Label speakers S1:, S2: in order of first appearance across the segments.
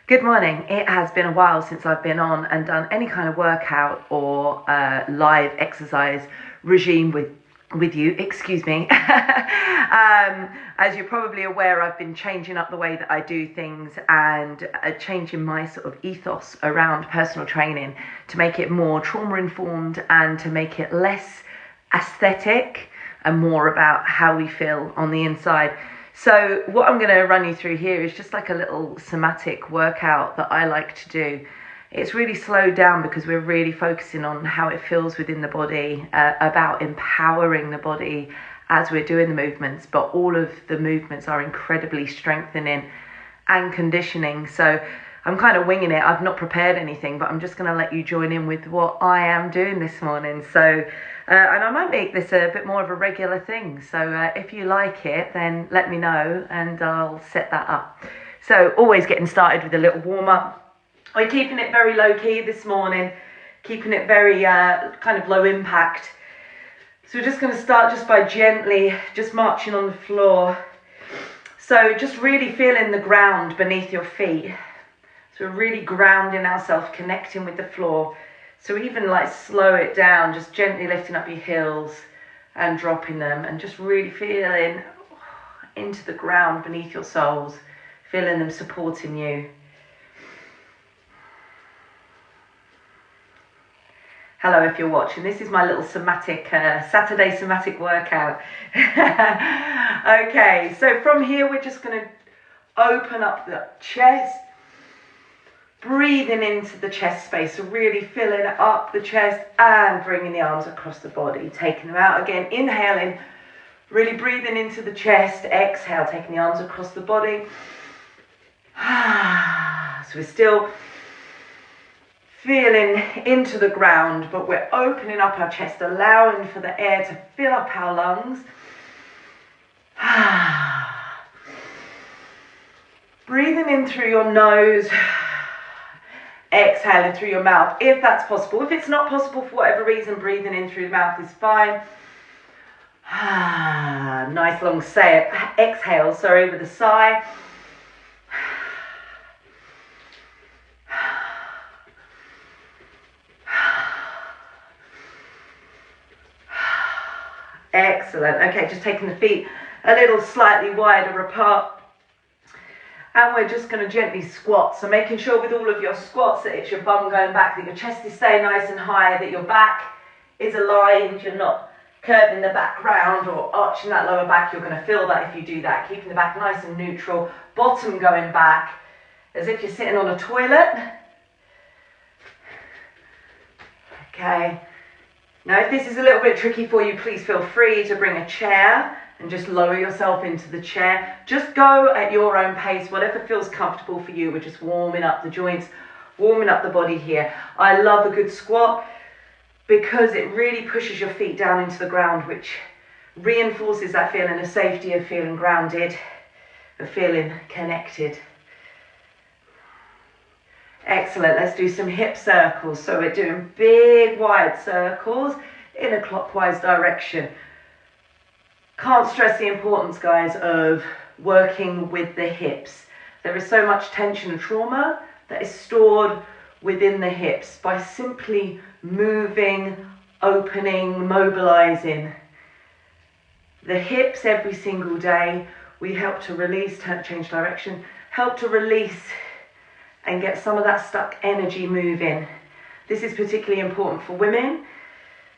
S1: Good morning. It has been a while since I've been on and done any kind of workout or live exercise regime with you. Excuse me. As you're probably aware, I've been changing up the way that I do things and changing my sort of ethos around personal training to make it more trauma informed and to make it less aesthetic and more about how we feel on the inside. So what I'm going to run you through here is just like a little somatic workout that I like to do. It's really slowed down because we're really focusing on how it feels within the body, about empowering the body as we're doing the movements, but all of the movements are incredibly strengthening and conditioning. So I'm kind of winging it. I've not prepared anything, but I'm just going to let you join in with what I am doing this morning. So and I might make this a bit more of a regular thing. So if you like it, then let me know and I'll set that up. So always getting started with a little warm up. We're keeping it very low key this morning, keeping it very kind of low impact. So we're just going to start just by gently just marching on the floor. So just really feeling the ground beneath your feet. So we're really grounding ourselves, connecting with the floor. So even like slow it down, just gently lifting up your heels and dropping them and just really feeling into the ground beneath your soles, feeling them supporting you. Hello if you're watching, this is my little somatic, Saturday somatic workout. Okay, so from here we're just going to open up the chest. Breathing into the chest space, so really filling up the chest and bringing the arms across the body, taking them out again, inhaling, really breathing into the chest, exhale, taking the arms across the body. So we're still feeling into the ground, but we're opening up our chest, allowing for the air to fill up our lungs. Breathing in through your nose. Exhaling through your mouth if that's possible. If it's not possible for whatever reason, breathing in through the mouth is fine. Nice long exhale, with a sigh. Excellent. Okay, just taking the feet a little slightly wider apart. And we're just going to gently squat. So making sure with all of your squats that it's your bum going back, that your chest is staying nice and high, that your back is aligned, you're not curving the back round or arching that lower back. You're going to feel that if you do that. Keeping the back nice and neutral, bottom going back, as if you're sitting on a toilet. Okay. Now if this is a little bit tricky for you, please feel free to bring a chair and just lower yourself into the chair. Just go at your own pace, whatever feels comfortable for you. We're just warming up the joints, warming up the body here. I love a good squat because it really pushes your feet down into the ground, which reinforces that feeling of safety, of feeling grounded, of feeling connected. Excellent, let's do some hip circles. So we're doing big wide circles in a clockwise direction. Can't stress the importance, guys, of working with the hips. There is so much tension and trauma that is stored within the hips by simply moving, opening, mobilizing. The hips every single day, we help to release, change direction, help to release and get some of that stuck energy moving. This is particularly important for women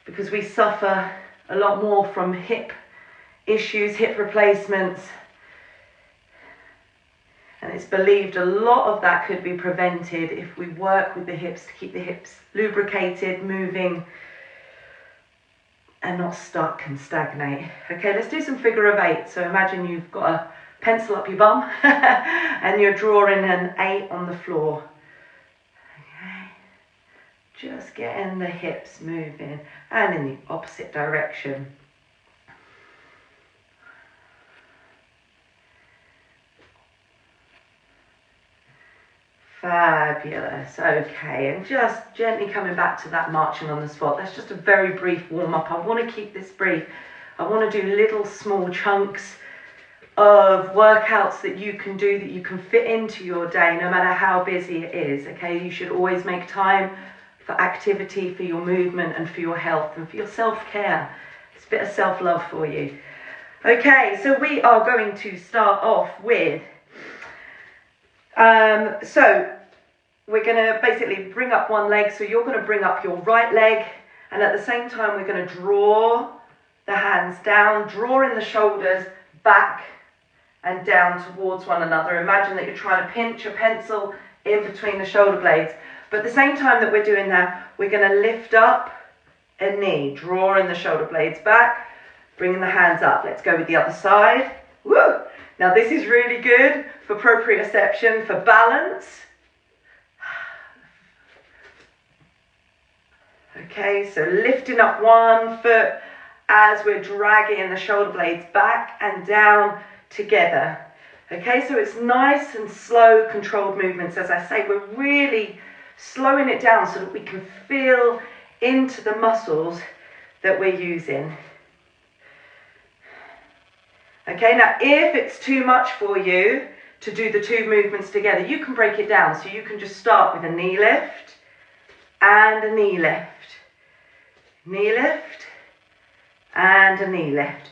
S1: because we suffer a lot more from hip issues, hip replacements, and it's believed a lot of that could be prevented if we work with the hips to keep the hips lubricated, moving, and not stuck and stagnate. Okay, let's do some figure of eight. So imagine you've got a pencil up your bum and you're drawing an 8 on the floor. Okay, just getting the hips moving and in the opposite direction. Fabulous. Okay, and just gently coming back to that marching on the spot. That's just a very brief warm up. I want to keep this brief. I want to do little small chunks of workouts that you can do, that you can fit into your day, no matter how busy it is, okay? You should always make time for activity, for your movement, and for your health, and for your self-care. It's a bit of self-love for you. Okay, so we are going to start off with, so we're going to basically bring up one leg. So you're going to bring up your right leg, and at the same time we're going to draw the hands down, draw in the shoulders back and down towards one another. Imagine that you're trying to pinch a pencil in between the shoulder blades. But at the same time that we're doing that, we're going to lift up a knee, drawing the shoulder blades back, bringing the hands up. Let's go with the other side. Woo! Now this is really good for proprioception, for balance. Okay, so lifting up one foot as we're dragging the shoulder blades back and down together. Okay, so it's nice and slow, controlled movements. As I say, we're really slowing it down so that we can feel into the muscles that we're using. Okay, now if it's too much for you to do the two movements together, you can break it down. So you can just start with a knee lift and a knee lift. Knee lift and a knee lift.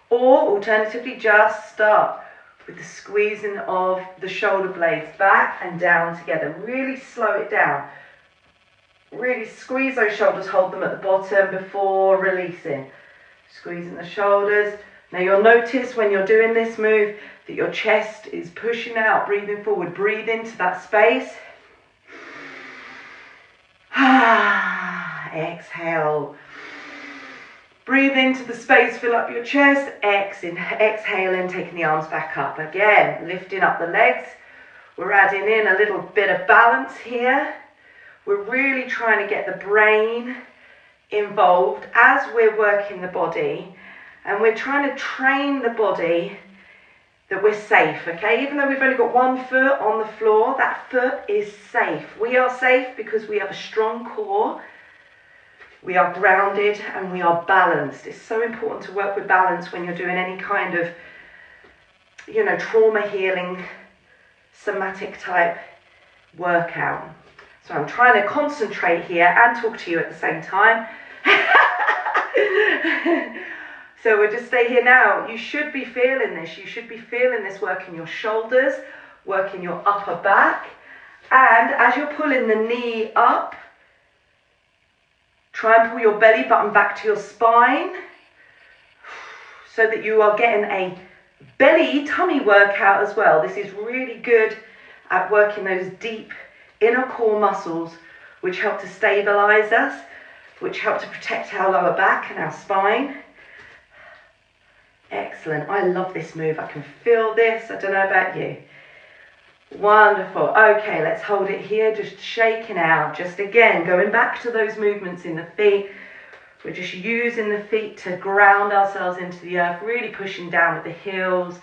S1: Or alternatively, just start with the squeezing of the shoulder blades back and down together. Really slow it down. Really squeeze those shoulders, hold them at the bottom before releasing. Squeezing the shoulders. Now you'll notice when you're doing this move that your chest is pushing out, breathing forward. Breathe into that space. Exhale. Breathe into the space, fill up your chest. Exhaling, taking the arms back up. Again, lifting up the legs. We're adding in a little bit of balance here. We're really trying to get the brain involved as we're working the body. And we're trying to train the body that we're safe, okay? Even though we've only got one foot on the floor, that foot is safe. We are safe because we have a strong core. We are grounded and we are balanced. It's so important to work with balance when you're doing any kind of, you know, trauma healing, somatic type workout. So I'm trying to concentrate here and talk to you at the same time. So we'll just stay here now. You should be feeling this. You should be feeling this working your shoulders, working your upper back. And as you're pulling the knee up, try and pull your belly button back to your spine so that you are getting a belly tummy workout as well. This is really good at working those deep inner core muscles which help to stabilize us, which help to protect our lower back and our spine. Excellent. I love this move. I can feel this. I don't know about you. Wonderful. Okay, let's hold it here, just shaking out. Just again, going back to those movements in the feet. We're just using the feet to ground ourselves into the earth, really pushing down with the heels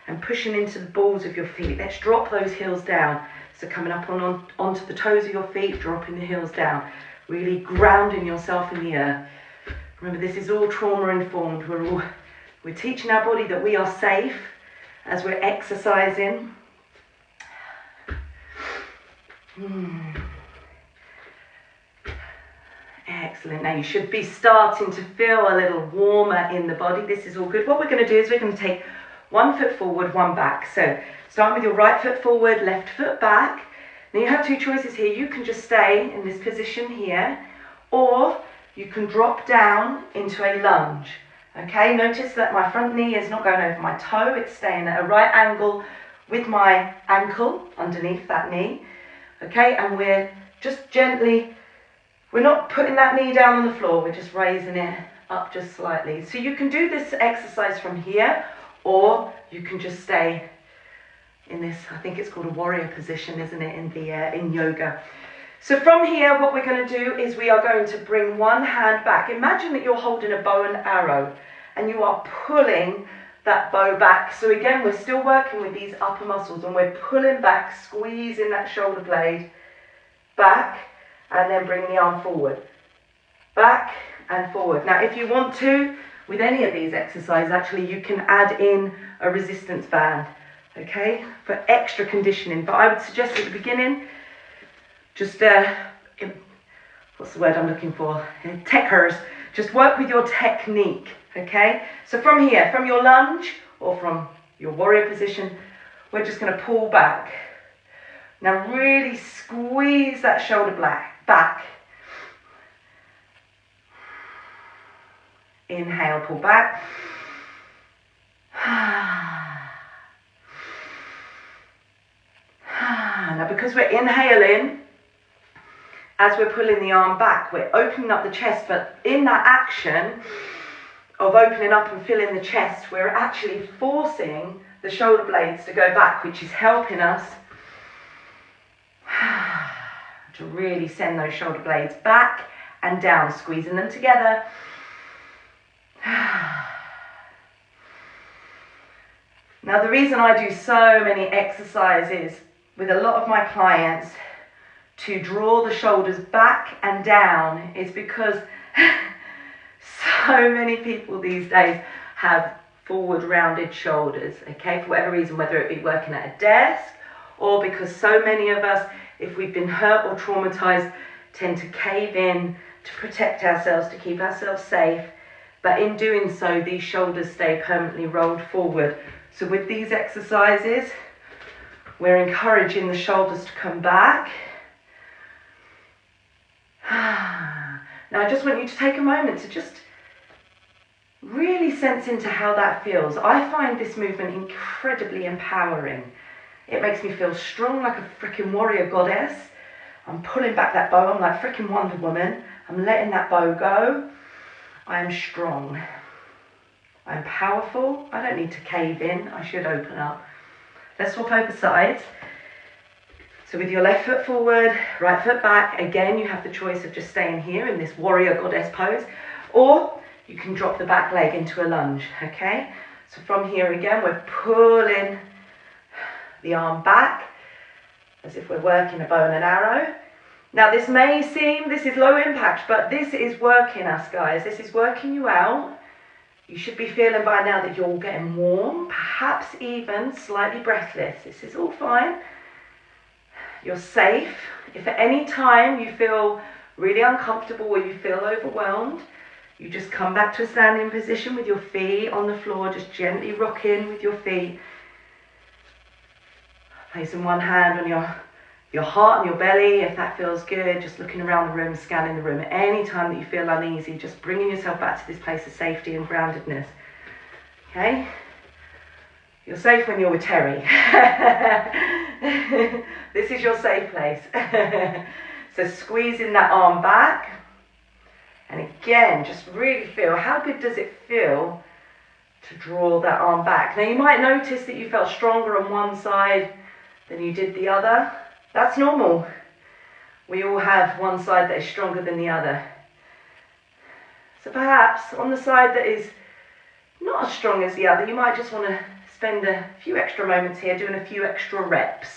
S1: and pushing into the balls of your feet. Let's drop those heels down. So coming up onto the toes of your feet, dropping the heels down, really grounding yourself in the earth. Remember, this is all trauma informed. We're teaching our body that we are safe as we're exercising. Excellent. Now you should be starting to feel a little warmer in the body. This is all good. What we're going to do is we're going to take one foot forward, one back. So start with your right foot forward, left foot back. Now you have two choices here. You can just stay in this position here, or you can drop down into a lunge. Okay, notice that my front knee is not going over my toe. It's staying at a right angle with my ankle underneath that knee. Okay, and we're just gently, we're not putting that knee down on the floor, we're just raising it up just slightly. So you can do this exercise from here, or you can just stay in this, I think it's called a warrior position, isn't it, in yoga. So from here, what we're going to do is we are going to bring one hand back. Imagine that you're holding a bow and arrow and you are pulling that bow back. So again, we're still working with these upper muscles and we're pulling back, squeezing that shoulder blade back, and then bring the arm forward. Back and forward. Now, if you want to, with any of these exercises, actually, you can add in a resistance band, okay, for extra conditioning. But I would suggest at the beginning, just, what's the word I'm looking for? Techers. Just work with your technique, okay? So from here, from your lunge or from your warrior position, we're just going to pull back. Now really squeeze that shoulder back. Inhale, pull back. Now because we're inhaling, as we're pulling the arm back, we're opening up the chest, but in that action of opening up and filling the chest, we're actually forcing the shoulder blades to go back, which is helping us to really send those shoulder blades back and down, squeezing them together. Now, the reason I do so many exercises with a lot of my clients to draw the shoulders back and down is because so many people these days have forward rounded shoulders, okay, for whatever reason, whether it be working at a desk or because so many of us, if we've been hurt or traumatized, tend to cave in to protect ourselves, to keep ourselves safe. But in doing so, these shoulders stay permanently rolled forward. So with these exercises, we're encouraging the shoulders to come back. Now I just want you to take a moment to just really sense into how that feels. I find this movement incredibly empowering. It makes me feel strong like a freaking warrior goddess. I'm pulling back that bow. I'm like freaking Wonder Woman. I'm letting that bow go. I am strong. I'm powerful. I don't need to cave in. I should open up. Let's swap over sides. So with your left foot forward, right foot back, again, you have the choice of just staying here in this warrior goddess pose, or you can drop the back leg into a lunge, okay? So from here again, we're pulling the arm back as if we're working a bow and an arrow. Now this may seem, this is low impact, but this is working us, guys. This is working you out. You should be feeling by now that you're all getting warm, perhaps even slightly breathless. This is all fine. You're safe. If at any time you feel really uncomfortable or you feel overwhelmed, you just come back to a standing position with your feet on the floor, just gently rocking with your feet. Placing one hand on your heart and your belly, if that feels good, just looking around the room, scanning the room. At any time that you feel uneasy, just bringing yourself back to this place of safety and groundedness. Okay? You're safe when you're with Terry. This is your safe place. So squeezing that arm back. And again, just really feel, how good does it feel to draw that arm back? Now you might notice that you felt stronger on one side than you did the other. That's normal. We all have one side that is stronger than the other. So perhaps on the side that is not as strong as the other, you might just want to spend a few extra moments here doing a few extra reps.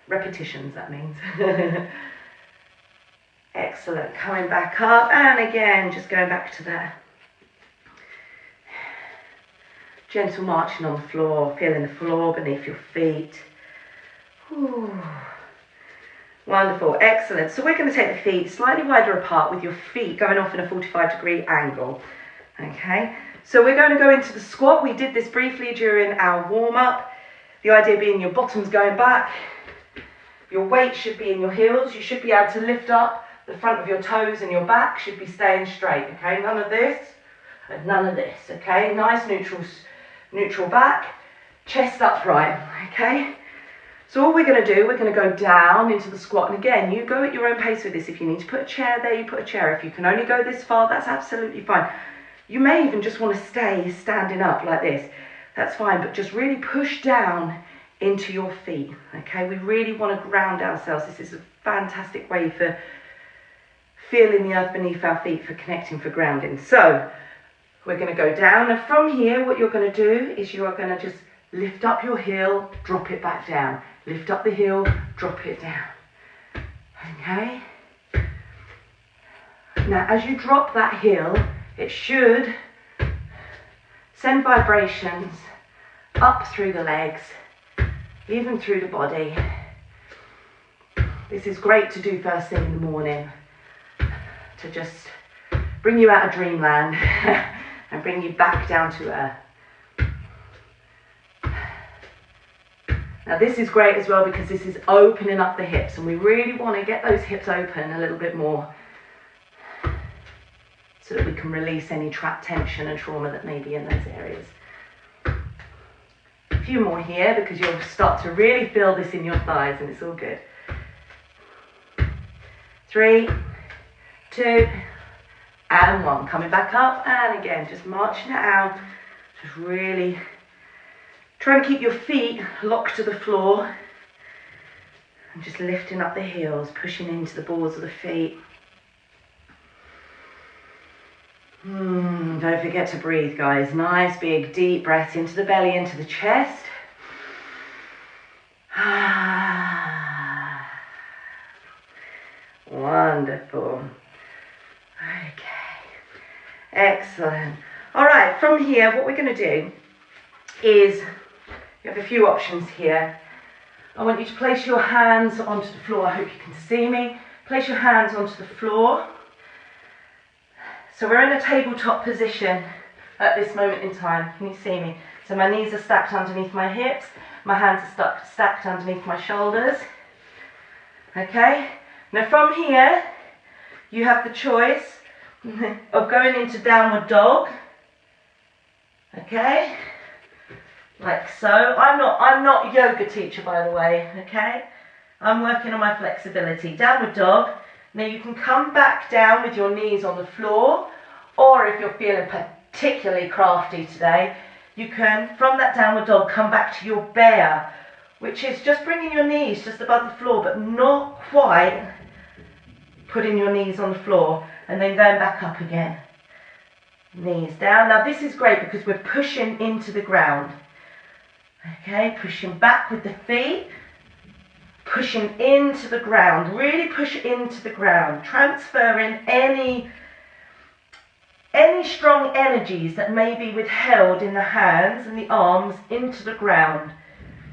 S1: Repetitions, that means. Excellent. Coming back up, and again, just going back to that gentle marching on the floor, feeling the floor beneath your feet. Ooh. Wonderful, excellent. So we're going to take the feet slightly wider apart with your feet going off in a 45-degree angle. Okay, so we're going to go into the squat. We did this briefly during our warm-up. The idea being your bottom's going back. Your weight should be in your heels. You should be able to lift up the front of your toes, and your back should be staying straight. Okay, none of this and none of this. Okay, nice neutral back, chest upright. Okay. So all we're going to do, we're going to go down into the squat. And again, you go at your own pace with this. If you need to put a chair there, you put a chair. If you can only go this far, that's absolutely fine. You may even just want to stay standing up like this. That's fine, but just really push down into your feet. Okay, we really want to ground ourselves. This is a fantastic way for feeling the earth beneath our feet, for connecting, for grounding. So we're going to go down. And from here, what you're going to do is you are going to just lift up your heel, drop it back down. Lift up the heel, drop it down. Okay? Now, as you drop that heel, it should send vibrations up through the legs, even through the body. This is great to do first thing in the morning, to just bring you out of dreamland and bring you back down to earth. Now this is great as well because this is opening up the hips, and we really want to get those hips open a little bit more so that we can release any trapped tension and trauma that may be in those areas. A few more here because you'll start to really feel this in your thighs, and it's all good. 3, 2, and 1. Coming back up, and again, just marching it out. Just really trying to keep your feet locked to the floor. And just lifting up the heels, pushing into the balls of the feet. Don't forget to breathe, guys. Nice, big, deep breaths into the belly, into the chest. Wonderful. Okay. Excellent. All right, from here, what we're going to do is, you have a few options here. I want you to place your hands onto the floor. I hope you can see me. Place your hands onto the floor. So we're in a tabletop position at this moment in time. Can you see me? So my knees are stacked underneath my hips. My hands are stacked underneath my shoulders. Okay? Now from here, you have the choice of going into downward dog. Okay? Like so. I'm not a yoga teacher, by the way, okay? I'm working on my flexibility. Downward dog. Now you can come back down with your knees on the floor, or if you're feeling particularly crafty today, you can, from that downward dog, come back to your bear, which is just bringing your knees just above the floor, but not quite putting your knees on the floor, and then going back up again. Knees down. Now this is great because we're pushing into the ground. Okay, pushing back with the feet, pushing into the ground, really push into the ground, transferring any strong energies that may be withheld in the hands and the arms into the ground.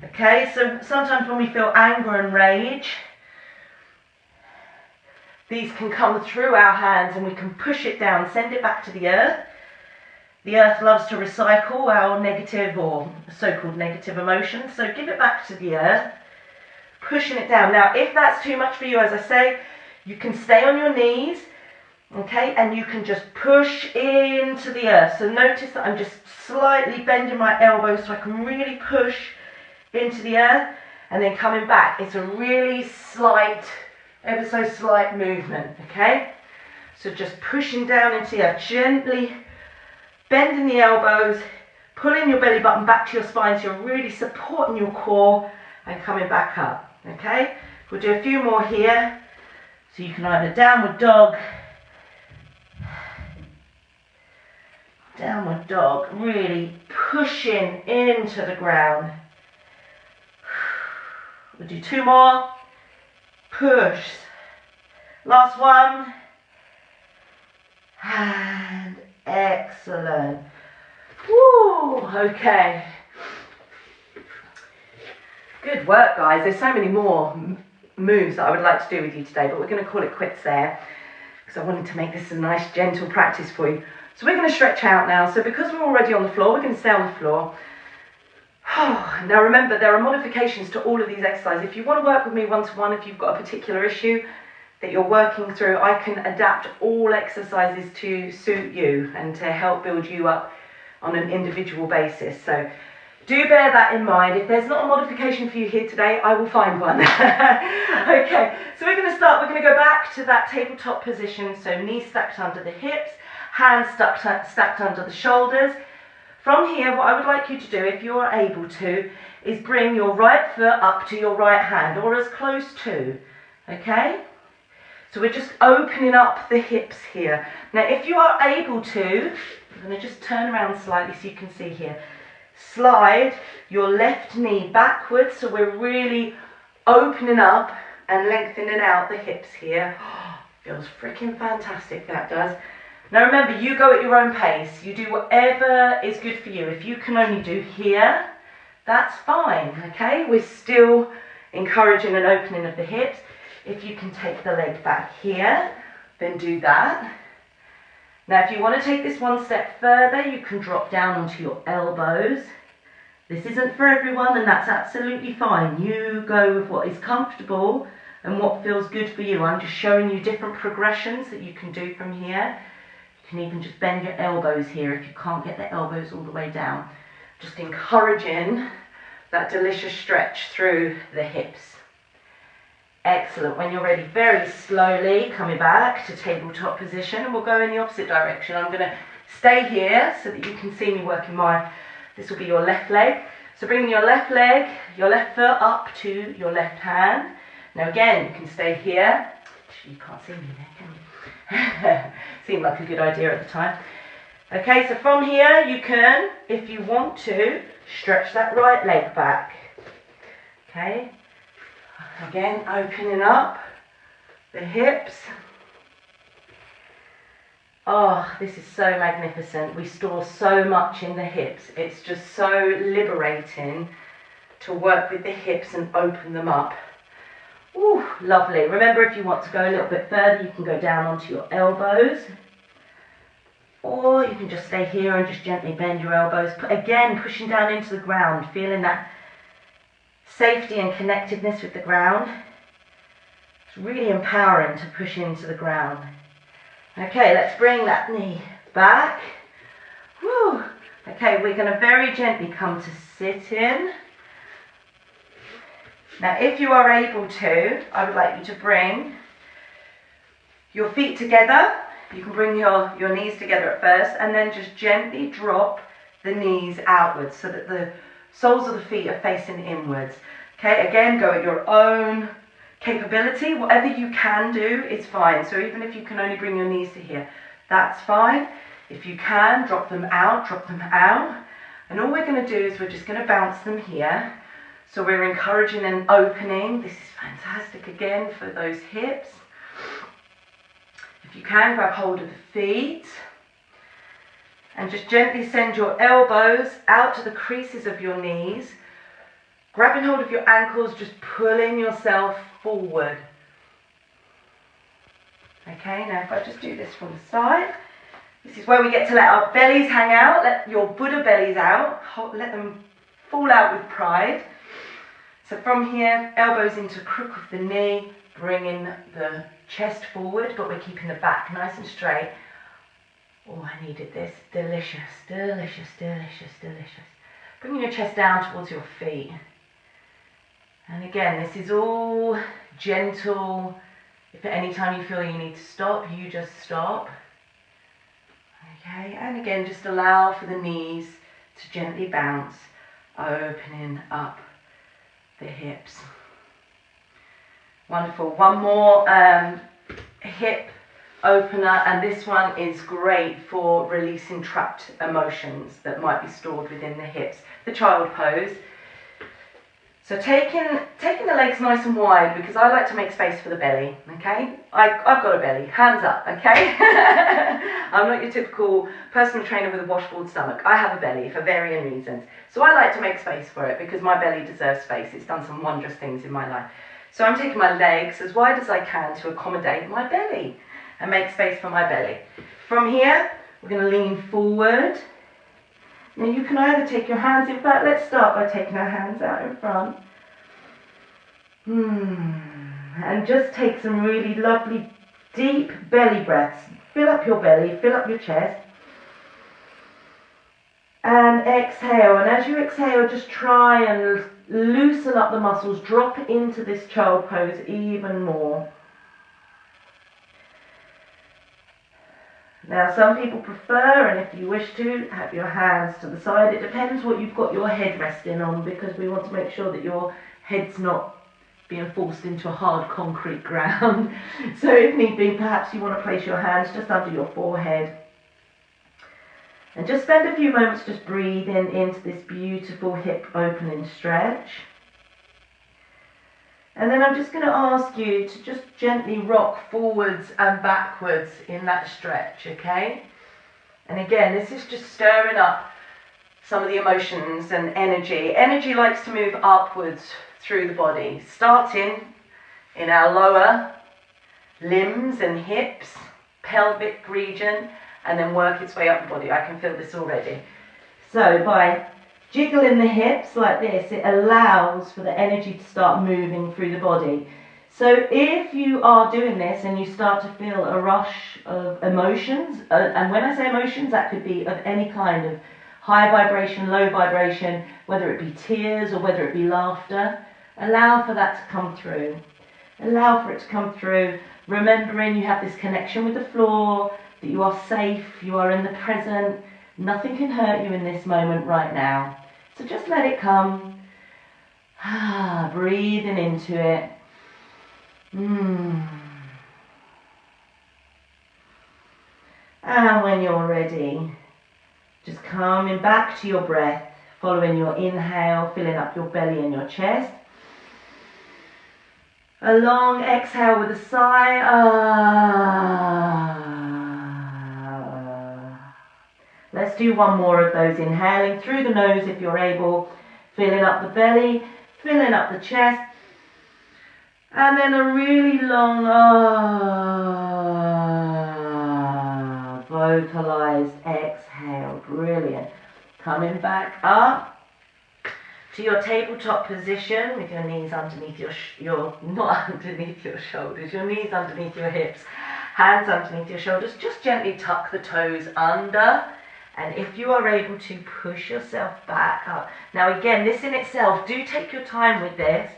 S1: Okay, so sometimes when we feel anger and rage, these can come through our hands and we can push it down, send it back to the earth. The earth loves to recycle our negative or so-called negative emotions, so give it back to the earth, pushing it down. Now, if that's too much for you, as I say, you can stay on your knees, okay, and you can just push into the earth. So notice that I'm just slightly bending my elbows so I can really push into the earth and then coming back. It's a really slight, ever so slight movement, okay? So just pushing down into the earth, gently bending the elbows, pulling your belly button back to your spine so you're really supporting your core and coming back up, okay? We'll do a few more here. So you can either downward dog, really pushing into the ground. We'll do 2 more. Push. Last one. And excellent. Woo, okay. Good work, guys. There's so many more moves that I would like to do with you today, but we're going to call it quits there because I wanted to make this a nice, gentle practice for you. So we're going to stretch out now. So because we're already on the floor, we're going to stay on the floor. Now remember, there are modifications to all of these exercises. If you want to work with me one-to-one, if you've got a particular issue that you're working through, I can adapt all exercises to suit you and to help build you up on an individual basis. So do bear that in mind. If there's not a modification for you here today, I will find one. Okay, so we're going to start. We're going to go back to that tabletop position. So knees stacked under the hips, hands stacked under the shoulders. From here, what I would like you to do, if you're able to, is bring your right foot up to your right hand, or as close to, okay? So we're just opening up the hips here. Now, if you are able to, I'm going to just turn around slightly so you can see here. Slide your left knee backwards, so we're really opening up and lengthening out the hips here. Oh, feels freaking fantastic, that does. Now remember, you go at your own pace. You do whatever is good for you. If you can only do here, that's fine, okay? We're still encouraging an opening of the hips. If you can take the leg back here, then do that. Now, if you want to take this one step further, you can drop down onto your elbows. This isn't for everyone, and that's absolutely fine. You go with what is comfortable and what feels good for you. I'm just showing you different progressions that you can do from here. You can even just bend your elbows here if you can't get the elbows all the way down. Just encouraging that delicious stretch through the hips. Excellent. When you're ready, very slowly coming back to tabletop position, and we'll go in the opposite direction. I'm going to stay here so that you can see me working this will be your left leg. So bringing your left leg, your left foot up to your left hand. Now again, you can stay here. You can't see me there, can you? Seemed like a good idea at the time. Okay, so from here you can, if you want to, stretch that right leg back. Okay. Again, opening up the hips. Oh, this is so magnificent. We store so much in the hips. It's just so liberating to work with the hips and open them up. Ooh, lovely. Remember, if you want to go a little bit further, you can go down onto your elbows. Or you can just stay here and just gently bend your elbows. Again, pushing down into the ground, feeling that safety and connectedness with the ground. It's really empowering to push into the ground. Okay, let's bring that knee back. Whew. Okay, we're going to very gently come to sit in. Now, if you are able to, I would like you to bring your feet together. You can bring your knees together at first, and then just gently drop the knees outwards so that the soles of the feet are facing inwards. Okay, again, go at your own capability. Whatever you can do is fine. So even if you can only bring your knees to here, that's fine. If you can, drop them out, drop them out. And all we're going to do is we're just going to bounce them here. So we're encouraging an opening. This is fantastic again for those hips. If you can, grab hold of the feet. And just gently send your elbows out to the creases of your knees. Grabbing hold of your ankles, just pulling yourself forward. Okay, now if I just do this from the side, this is where we get to let our bellies hang out, let your Buddha bellies out, let them fall out with pride. So from here, elbows into crook of the knee, bringing the chest forward, but we're keeping the back nice and straight. Oh, I needed this. Delicious, delicious, delicious, delicious. Bringing your chest down towards your feet. And again, this is all gentle. If at any time you feel you need to stop, you just stop. Okay, and again, just allow for the knees to gently bounce, opening up the hips. Wonderful. One more hip opener, and this one is great for releasing trapped emotions that might be stored within the hips. The child pose. So taking the legs nice and wide, because I like to make space for the belly, okay? I've got a belly, hands up, okay? I'm not your typical personal trainer with a washboard stomach. I have a belly for varying reasons. So I like to make space for it because my belly deserves space. It's done some wondrous things in my life. So I'm taking my legs as wide as I can to accommodate my belly and make space for my belly. From here, we're going to lean forward. Now you can either take your hands, in fact, let's start by taking our hands out in front. And just take some really lovely, deep belly breaths. Fill up your belly, fill up your chest. And exhale. And as you exhale, just try and loosen up the muscles. Drop into this child pose even more. Now some people prefer, and if you wish to, have your hands to the side. It depends what you've got your head resting on, because we want to make sure that your head's not being forced into a hard concrete ground. So if need be, perhaps you want to place your hands just under your forehead. And just spend a few moments just breathing into this beautiful hip opening stretch. And then I'm just going to ask you to just gently rock forwards and backwards in that stretch, okay? And again, this is just stirring up some of the emotions and energy. Energy likes to move upwards through the body, starting in our lower limbs and hips, pelvic region, and then work its way up the body. I can feel this already. So by jiggling the hips like this, it allows for the energy to start moving through the body. So if you are doing this and you start to feel a rush of emotions, and when I say emotions, that could be of any kind of high vibration, low vibration, whether it be tears or whether it be laughter, allow for that to come through. Allow for it to come through, remembering you have this connection with the floor, that you are safe, you are in the present, nothing can hurt you in this moment right now. So just let it come, breathing into it. And when you're ready, just coming back to your breath, following your inhale, filling up your belly and your chest. A long exhale with a sigh. Let's do one more of those. Inhaling through the nose if you're able. Filling up the belly, filling up the chest. And then a really long vocalized exhale. Brilliant. Coming back up to your tabletop position with your knees underneath your not underneath your shoulders, your knees underneath your hips, hands underneath your shoulders. Just gently tuck the toes under, and if you are able to, push yourself back up. Now again, this in itself, do take your time with this,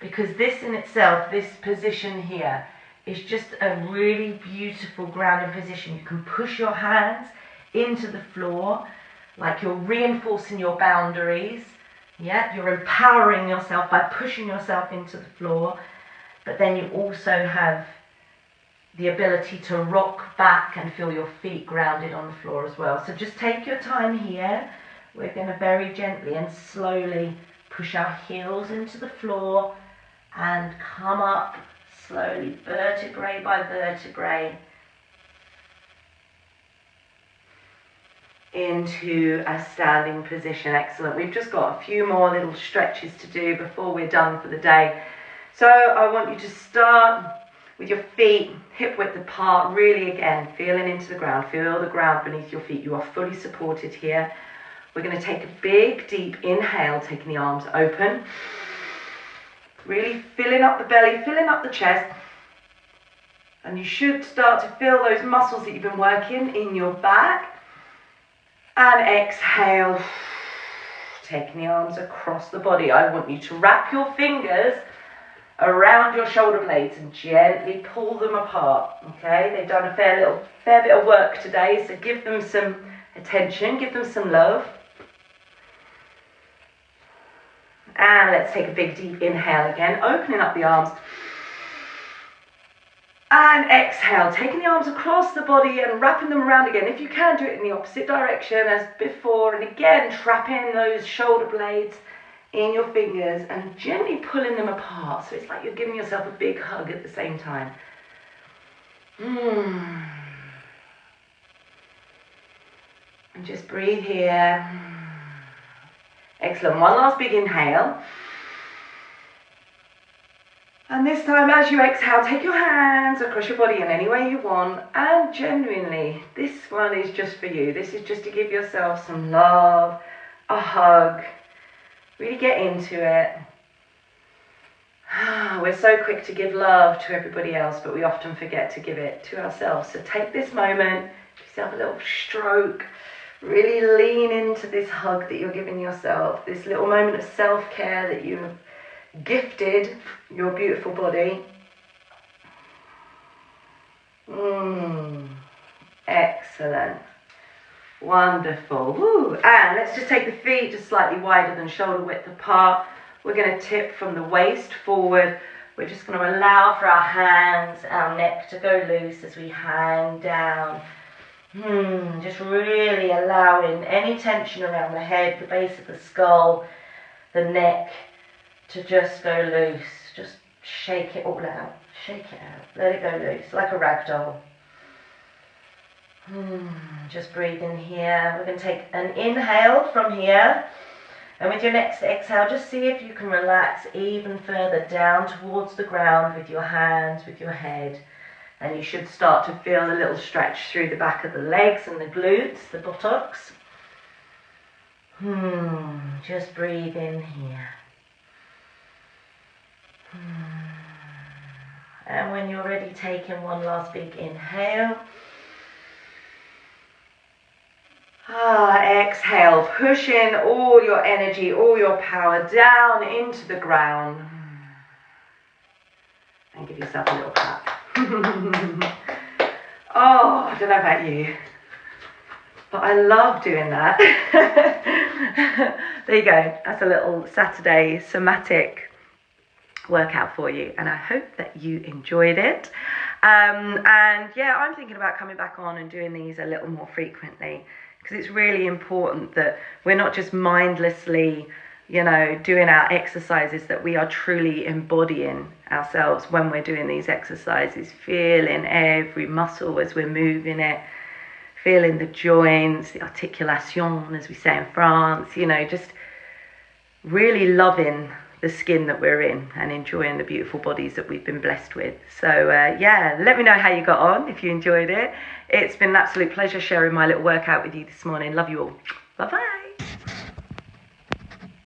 S1: because this in itself, this position here, is just a really beautiful grounding position. You can push your hands into the floor, like you're reinforcing your boundaries. Yeah, you're empowering yourself by pushing yourself into the floor, but then you also have the ability to rock back and feel your feet grounded on the floor as well. So just take your time here. We're going to very gently and slowly push our heels into the floor and come up slowly, vertebrae by vertebrae, into a standing position. Excellent. We've just got a few more little stretches to do before we're done for the day. So I want you to start with your feet hip width apart, really again feeling into the ground. Feel the ground beneath your feet. You are fully supported here. We're going to take a big deep inhale, taking the arms open, really filling up the belly, filling up the chest, and you should start to feel those muscles that you've been working in your back. And exhale, taking the arms across the body. I want you to wrap your fingers around your shoulder blades and gently pull them apart. Okay, they've done a fair bit of work today, so give them some attention, give them some love. And let's take a big deep inhale again, opening up the arms. And exhale, taking the arms across the body and wrapping them around again. If you can, do it in the opposite direction as before. And again, trapping those shoulder blades in your fingers and gently pulling them apart. So it's like you're giving yourself a big hug at the same time. And just breathe here. Excellent. One last big inhale. And this time, as you exhale, take your hands across your body in any way you want. And genuinely, this one is just for you. This is just to give yourself some love, a hug. Really get into it. We're so quick to give love to everybody else, but we often forget to give it to ourselves. So take this moment, give yourself a little stroke. Really lean into this hug that you're giving yourself. This little moment of self-care that you have gifted your beautiful body. Excellent. Wonderful. Woo. And let's just take the feet just slightly wider than shoulder width apart. We're going to tip from the waist forward. We're just going to allow for our hands, our neck to go loose as we hang down. Just really allowing any tension around the head, the base of the skull, the neck, to just go loose. Just shake it all out. Shake it out. Let it go loose, like a rag doll. Just breathe in here. We're going to take an inhale from here. And with your next exhale, just see if you can relax even further down towards the ground with your hands, with your head. And you should start to feel a little stretch through the back of the legs and the glutes, the buttocks. Just breathe in here. And when you're ready, taking one last big inhale. Exhale, push in all your energy, all your power down into the ground. And give yourself a little clap. Oh, I don't know about you, but I love doing that. There you go. That's a little Saturday somatic workout for you, and I hope that you enjoyed it. And yeah, I'm thinking about coming back on and doing these a little more frequently, because it's really important that we're not just mindlessly, you know, doing our exercises, that we are truly embodying ourselves when we're doing these exercises, feeling every muscle as we're moving it, feeling the joints, the articulation, as we say in France, you know, just really loving the skin that we're in and enjoying the beautiful bodies that we've been blessed with. So yeah, let me know how you got on, if you enjoyed it. It's been an absolute pleasure sharing my little workout with you this morning. Love you all. Bye bye.